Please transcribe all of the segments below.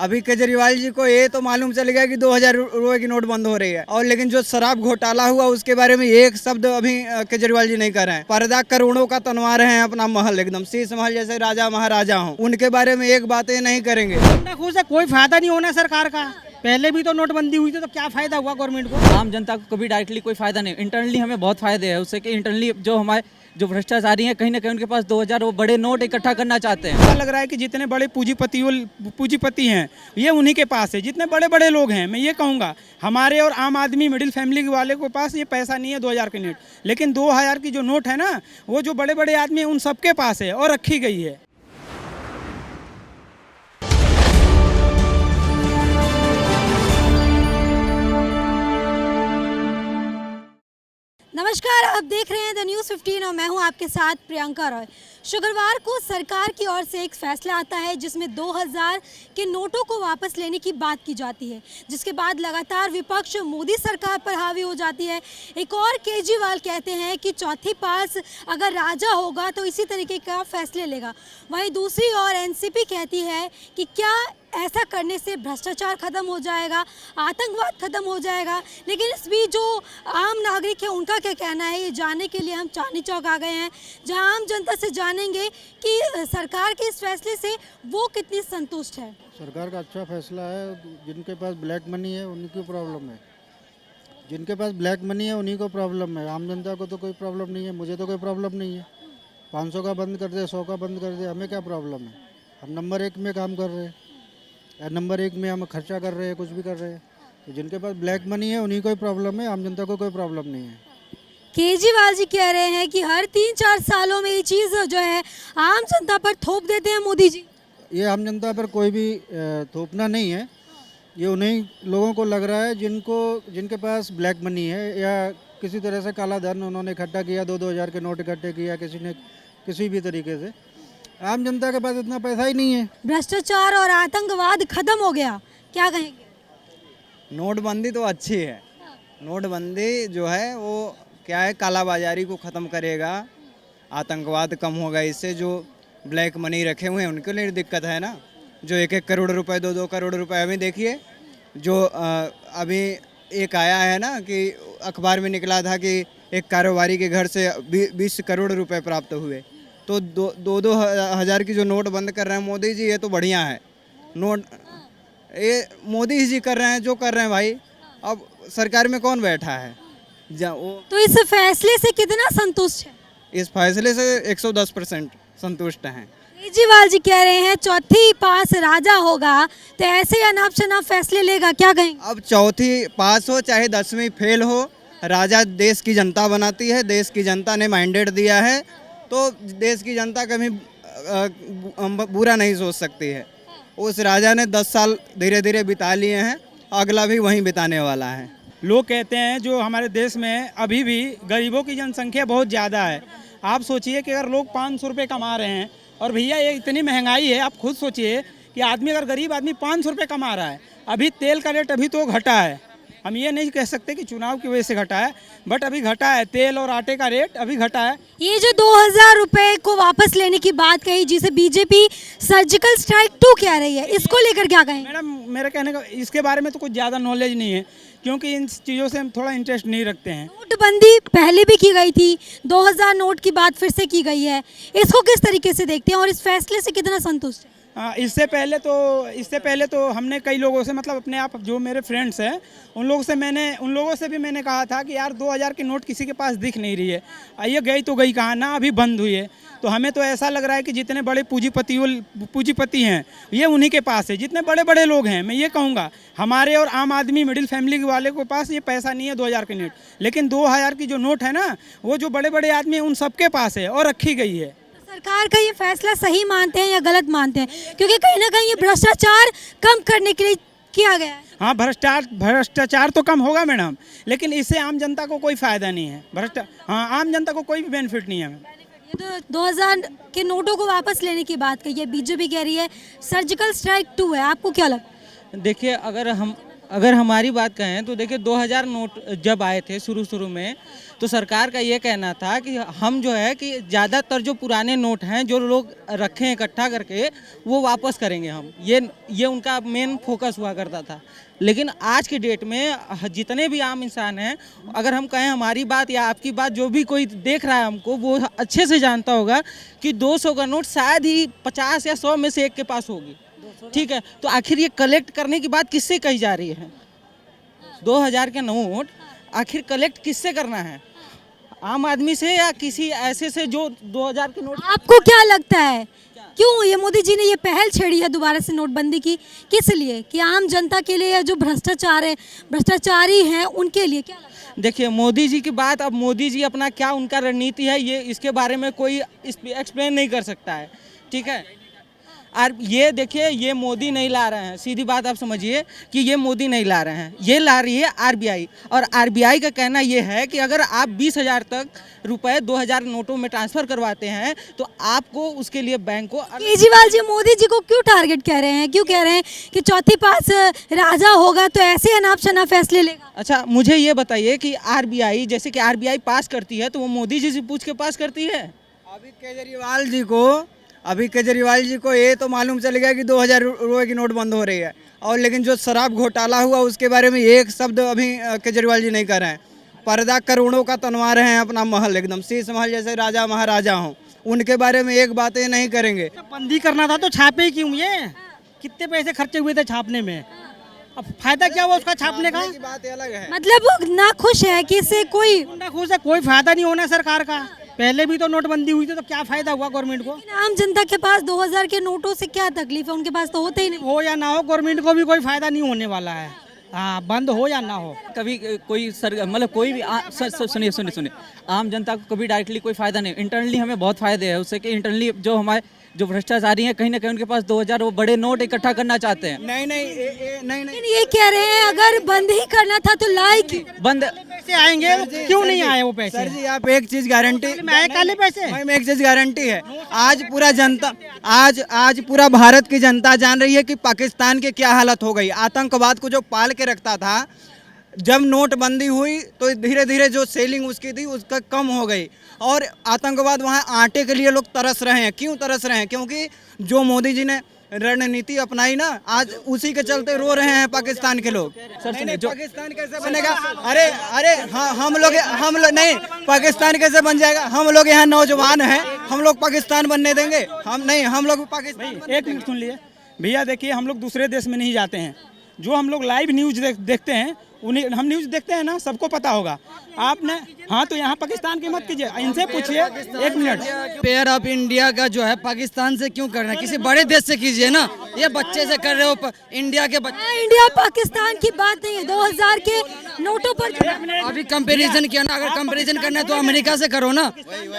अभी केजरीवाल जी को ये तो मालूम चल गया कि 2000 रुपए की नोट बंद हो रही है, और लेकिन जो शराब घोटाला हुआ उसके बारे में एक शब्द अभी केजरीवाल जी नहीं कर रहे हैं। पर्दा करोड़ों का तनवा रहे हैं, अपना महल एकदम शीश महल जैसे राजा महाराजा हो, उनके बारे में एक बातें नहीं करेंगे। खुश है, कोई फायदा नहीं होना सरकार का। पहले भी तो नोटबंदी हुई थी, तो क्या फायदा हुआ गवर्नमेंट को? आम जनता को कभी डायरेक्टली कोई फायदा नहीं, इंटरनली हमें बहुत फायदे हैं उससे कि इंटरनली जो हमारे जो भ्रष्टाचारी हैं कहीं ना कहीं उनके पास 2000 वो बड़े नोट इकट्ठा करना चाहते हैं। ऐसा लग रहा है कि जितने बड़े पूंजीपति हैं ये उन्हीं के पास है, जितने बड़े बड़े लोग हैं। मैं ये कहूँगा हमारे और आम आदमी मिडिल फैमिली वाले के पास ये पैसा नहीं है 2000 के नोट, लेकिन 2000 की जो नोट है ना, वो जो बड़े बड़े आदमी हैं उन सबके पास है और रखी गई है। नमस्कार, आप देख रहे हैं द न्यूज़ 15 और मैं हूं आपके साथ प्रियंका रॉय। शुक्रवार को सरकार की ओर से एक फैसला आता है जिसमें 2000 के नोटों को वापस लेने की बात की जाती है, जिसके बाद लगातार विपक्ष मोदी सरकार पर हावी हो जाती है। एक और केजरीवाल कहते हैं कि चौथी पास अगर राजा होगा तो इसी तरीके का फैसले लेगा। वहीं दूसरी ओर एनसीपी कहती है कि क्या ऐसा करने से भ्रष्टाचार खत्म हो जाएगा, आतंकवाद खत्म हो जाएगा। लेकिन इस बीच जो आम नागरिक है उनका क्या कहना है, ये जानने के लिए हम चांदनी चौक आ गए हैं, जहां आम जनता से जानेंगे कि सरकार के इस फैसले से वो कितनी संतुष्ट है। सरकार का अच्छा फैसला है। जिनके पास ब्लैक मनी है उन्हीं को प्रॉब्लम है, जिनके पास ब्लैक मनी है उन्हीं को प्रॉब्लम है। आम जनता को तो कोई प्रॉब्लम नहीं है, मुझे तो कोई प्रॉब्लम नहीं है। 500 का बंद कर दे, 100 का बंद कर दे, हमें क्या प्रॉब्लम है? हम नंबर 1 में काम कर रहे हैं, नंबर 1 में हम खर्चा कर रहे हैं, कुछ भी कर रहे हैं। तो जिनके पास ब्लैक मनी है उन्हीं को ही प्रॉब्लम है, आम जनता को कोई प्रॉब्लम नहीं है। केजरीवाल जी कह रहे हैं कि हर 3-4 सालों में ये चीज़ जो है आम जनता पर थोप देते हैं मोदी जी। ये आम जनता पर कोई भी थोपना नहीं है, ये उन्हीं लोगों को लग रहा है जिनके पास ब्लैक मनी है या किसी तरह से काला धन उन्होंने इकट्ठा किया, 2-2 हज़ार के नोट इकट्ठे किया किसी ने, किसी भी तरीके से। आम जनता के पास इतना पैसा ही नहीं है। भ्रष्टाचार और आतंकवाद खत्म हो गया, क्या कहेंगे? नोटबंदी तो अच्छी है। नोटबंदी जो है वो क्या है, कालाबाजारी को ख़त्म करेगा, आतंकवाद कम होगा। इससे जो ब्लैक मनी रखे हुए हैं उनके लिए दिक्कत है ना, जो 1-1 करोड़ रुपए 2-2 करोड़ रुपए। अभी देखिए जो अभी एक आया है ना कि अखबार में निकला था कि एक कारोबारी के घर से 20 करोड़ रुपए प्राप्त हुए। तो 2-2 हज़ार की जो नोट बंद कर रहे हैं मोदी जी, ये तो बढ़िया है। नोट ये मोदी जी कर रहे हैं, जो कर रहे हैं भाई। अब सरकार में कौन बैठा है? तो इस फैसले से कितना संतुष्ट है? इस फैसले से 110% संतुष्ट हैं। केजरीवाल जी कह रहे हैं चौथी पास राजा होगा तो ऐसे अनाप शनाप फैसले लेगा, क्या कहेंगे? अब चौथी पास हो चाहे 10वीं फेल हो, राजा देश की जनता बनाती है। देश की जनता ने मैंडेट दिया है, तो देश की जनता कभी बुरा नहीं सोच सकती है। उस राजा ने 10 साल धीरे धीरे बिता लिए हैं, अगला भी वहीं बिताने वाला है। लोग कहते हैं जो हमारे देश में अभी भी गरीबों की जनसंख्या बहुत ज़्यादा है। आप सोचिए कि अगर लोग 500 रुपये कमा रहे हैं, और भैया ये इतनी महंगाई है, आप खुद सोचिए कि आदमी अगर गरीब आदमी 500 रुपये कमा रहा है, अभी तेल का रेट अभी तो घटा है। हम ये नहीं कह सकते कि चुनाव की वजह से घटा है, बट अभी घटा है, तेल और आटे का रेट अभी घटा है। ये जो 2000 रुपए को वापस लेने की बात कही, जिसे बीजेपी सर्जिकल स्ट्राइक 2 कह रही है, इसको लेकर क्या कहेंगे? मैडम मेरे कहने का इसके बारे में तो कुछ ज़्यादा नॉलेज नहीं है, क्योंकि इन चीज़ों से हम थोड़ा इंटरेस्ट नहीं रखते हैं। नोटबंदी पहले भी की गई थी, 2000 नोट की बात फिर से की गई है, इसको किस तरीके से देखते हैं और इस फैसले से कितना संतुष्ट है? इससे पहले तो हमने कई लोगों से, मतलब अपने आप जो मेरे फ्रेंड्स हैं उन लोगों से भी मैंने कहा था कि यार 2000 की नोट किसी के पास दिख नहीं रही है, ये गई तो गई कहाँ ना, अभी बंद हुई है। तो हमें तो ऐसा लग रहा है कि जितने बड़े पूंजीपति हैं ये उन्हीं के पास है, जितने बड़े बड़े लोग हैं। मैं ये कहूँगा हमारे और आम आदमी मिडिल फैमिली वाले के पास ये पैसा नहीं है 2000 के नोट, लेकिन 2000 की जो नोट है ना, वो जो बड़े बड़े आदमी हैं उन सबके पास है और रखी गई है। सरकार का ये फैसला सही मानते हैं या गलत मानते हैं? क्योंकि कहीं ना कहीं ये भ्रष्टाचार कम करने के लिए किया गया है। हाँ, भ्रष्टाचार तो कम होगा मैडम, लेकिन इससे आम जनता को कोई फायदा नहीं है। हाँ, आम जनता को कोई भी बेनिफिट नहीं है। ये तो 2000 के नोटों को वापस लेने की बात कही है, बीजेपी कह रही है सर्जिकल स्ट्राइक 2 है, आपको क्या लगता है? देखिए अगर हमारी बात कहें तो देखिए 2000 नोट जब आए थे शुरू में, तो सरकार का ये कहना था कि हम जो है कि ज़्यादातर जो पुराने नोट हैं जो लोग रखे हैं इकट्ठा करके वो वापस करेंगे हम, ये उनका मेन फोकस हुआ करता था। लेकिन आज की डेट में जितने भी आम इंसान हैं, अगर हम कहें हमारी बात या आपकी बात, जो भी कोई देख रहा है हमको, वो अच्छे से जानता होगा कि 200 का नोट शायद ही 50 या 100 में से एक के पास होगी। ठीक है, तो आखिर ये कलेक्ट करने की बात किससे कही जा रही है? 2000 के नोट आखिर कलेक्ट किससे करना है? आम आदमी से या किसी ऐसे से जो 2000 के नोट? आपको क्या लगता है क्यों ये मोदी जी ने ये पहल छेड़ी है दोबारा से नोटबंदी की? किस लिए? कि आम जनता के लिए या जो भ्रष्टाचारी हैं उनके लिए? क्या लगता है? देखिए मोदी जी की बात, अब मोदी जी अपना क्या उनका रणनीति है ये इसके बारे में कोई एक्सप्लेन नहीं कर सकता है। ठीक है, और ये देखिए ये मोदी नहीं ला रहे हैं, सीधी बात आप समझिए कि ये मोदी नहीं ला रहे हैं, ये ला रही है आरबीआई। और आरबीआई का कहना ये है कि अगर आप 20,000 तक रुपए 2000 नोटों में ट्रांसफ़र करवाते हैं तो आपको उसके लिए बैंक को। केजरीवाल जी मोदी जी को क्यों टारगेट कर रहे हैं? क्यों कह रहे हैं कि चौथी पास राजा होगा तो ऐसे अनाप शनाप फैसले लेगा? अच्छा मुझे ये बताइए कि आरबीआई, जैसे कि आरबीआई पास करती है तो वो मोदी जी से पूछ के पास करती है? अभी केजरीवाल जी को ये तो मालूम चल गया कि 2000 रुपये की नोट बंद हो रही है, और लेकिन जो शराब घोटाला हुआ उसके बारे में एक शब्द अभी केजरीवाल जी नहीं कर रहे हैं। पर्दा करोड़ों का तनवा रहे हैं, अपना महल एकदम शीश महल जैसे राजा महाराजा हों, उनके बारे में एक बात ये नहीं करेंगे। बंदी करना था तो छापे ही क्यों? ये कितने पैसे खर्चे हुए थे छापने में, अब फायदा क्या हुआ उसका छापने का? बात अलग है। मतलब वो ना खुश है कि इससे कोई ना खुश है, कोई फायदा नहीं होना सरकार का। पहले भी तो नोटबंदी हुई थी तो क्या फायदा हुआ गवर्नमेंट को? आम जनता के पास 2000 के नोटों से क्या तकलीफ है? उनके पास तो होते ही नहीं। हो या ना हो, गवर्नमेंट को भी कोई फायदा नहीं होने वाला है। हाँ, बंद हो या ना हो, कभी कोई मतलब कोई भी सुनिए, आम जनता को कभी डायरेक्टली कोई फायदा नहीं। इंटरनली हमें बहुत फायदे हैं उससे कि इंटरनली जो हमारे जो भ्रष्टाचारी हैं कहीं ना कहीं उनके पास 2000 वो बड़े नोट इकट्ठा करना चाहते हैं। नहीं लेकिन ये कह रहे हैं अगर बंद ही करना था तो लाए क्यों? बंद पैसे आएंगे, क्यों नहीं आए वो पैसे? सर जी आप एक चीज गारंटी में आए काले पैसे? मैं एक चीज गारंटी है, आज पूरा जनता आज पूरा भारत की जनता जान रही है कि पाकिस्तान की क्या हालत हो गई। आतंकवाद को जो पाल के रखता था, जब नोटबंदी हुई तो धीरे धीरे जो सेलिंग उसकी थी उसका कम हो गई, और आतंकवाद वहाँ आटे के लिए लोग तरस रहे हैं। क्यों तरस रहे हैं? क्योंकि जो मोदी जी ने रणनीति अपनाई ना, आज उसी के चलते रो रहे हैं पाकिस्तान के लोग। नहीं, पाकिस्तान कैसे बनेगा? अरे हाँ, हम लोग नहीं, पाकिस्तान कैसे बन जाएगा? हम लोग यहाँ नौजवान हैं, हम लोग पाकिस्तान बनने देंगे? हम लोग पाकिस्तान। एक मिनट सुन लिए भैया, देखिए हम लोग दूसरे देश में नहीं जाते हैं, जो हम लोग लाइव न्यूज देखते हैं उन्हें हम न्यूज देखते हैं ना, सबको पता होगा। आपने हाँ तो यहाँ पाकिस्तान की मत कीजिए, इनसे पूछिए। एक मिनट, पेयर ऑफ इंडिया का जो है पाकिस्तान से क्यों करना है? किसी बड़े देश से कीजिए ना, ये बच्चे से कर रहे हो, इंडिया के बच्चे। इंडिया पाकिस्तान की बात नहीं है, 2000 के नोटों पर अभी कंपैरिजन किया ना, अगर कंपैरिजन करना है तो अमेरिका से करो ना,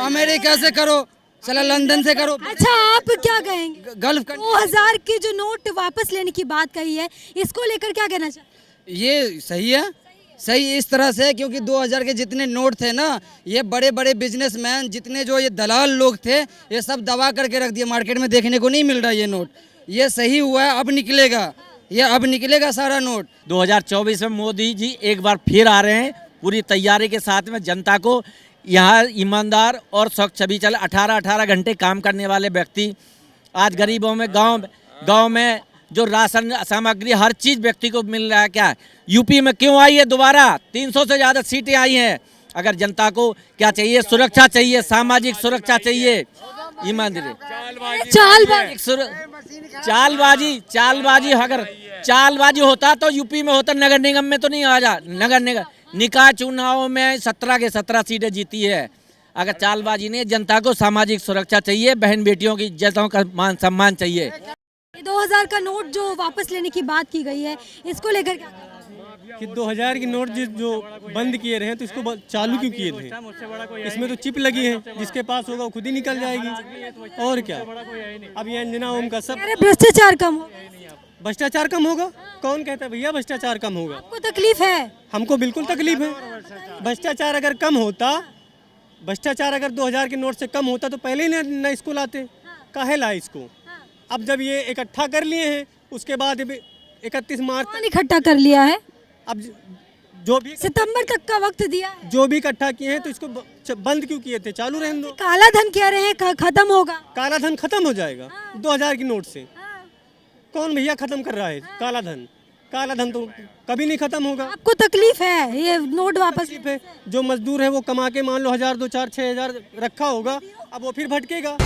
अमेरिका से करो, चला लंदन से करो। अच्छा आप क्या कहेंगे? गल्फ 2000 के जो नोट वापस लेने की बात कही है, इसको लेकर क्या कहना चाहिए? ये सही है, सही इस तरह से, क्योंकि 2000 के जितने नोट थे ना, ये बड़े बड़े बिजनेसमैन, जितने जो ये दलाल लोग थे, ये सब दबा करके रख दिए, मार्केट में देखने को नहीं मिल रहा ये नोट। ये सही हुआ है, अब निकलेगा, ये अब निकलेगा सारा नोट। 2024 में मोदी जी एक बार फिर आ रहे हैं पूरी तैयारी के साथ में। जनता को यहाँ ईमानदार और स्वच्छ छवि चल 18 घंटे काम करने वाले व्यक्ति, आज गरीबों में गांव में जो राशन सामग्री हर चीज़ व्यक्ति को मिल रहा है। क्या यूपी में क्यों आई है दोबारा? 300 से ज़्यादा सीटें आई हैं। अगर जनता को क्या चाहिए? सुरक्षा चाहिए, सामाजिक सुरक्षा चाहिए, ईमानदारी। चालबाजी अगर चालबाजी होता तो यूपी में होता, नगर निगम में तो नहीं आ जा। नगर निगम निकाय चुनाव में 17 के 17 सीटें जीती है। अगर चालबाजी नहीं, जनता को सामाजिक सुरक्षा चाहिए, बहन बेटियों की इज्जतों का मान सम्मान चाहिए। 2000 का नोट जो वापस लेने की बात की गई है, इसको लेकर क्या कि 2000 की नोट जो बंद किए रहे हैं तो इसको चालू क्यों किए थे? इसमें तो चिप लगी है, जिसके पास होगा वो खुद ही निकल जाएगी, और क्या। अब ये अंजना ओम का सब भ्रष्टाचार कम हो, भ्रष्टाचार कम होगा? कौन कहता है भैया भ्रष्टाचार कम होगा? आपको तकलीफ है? हमको बिल्कुल तकलीफ है। भ्रष्टाचार अगर कम होता, भ्रष्टाचार अगर 2000 के नोट से कम होता तो पहले ही ना इसको लाते, काहे लाए इसको? अब जब ये इकट्ठा कर लिए हैं, उसके बाद 31 मार्च कौन इकट्ठा कर लिया है? अब जो भी सितंबर तक का वक्त दिया है। जो भी इकट्ठा किए हैं तो इसको बंद क्यों किए थे, चालू रहने दो। काला धन कह रहे हैं खत्म होगा। काला धन खत्म हो जाएगा हाँ। 2000 की नोट से। हाँ। कौन भैया खत्म कर रहा है काला धन? काला धन तो कभी नहीं खत्म होगा। आपको तकलीफ है ये नोट वापस तकलीफ है, जो मजदूर है वो कमा के मान लो 1000 2 4 6 हजार रखा होगा, अब वो फिर भटकेगा।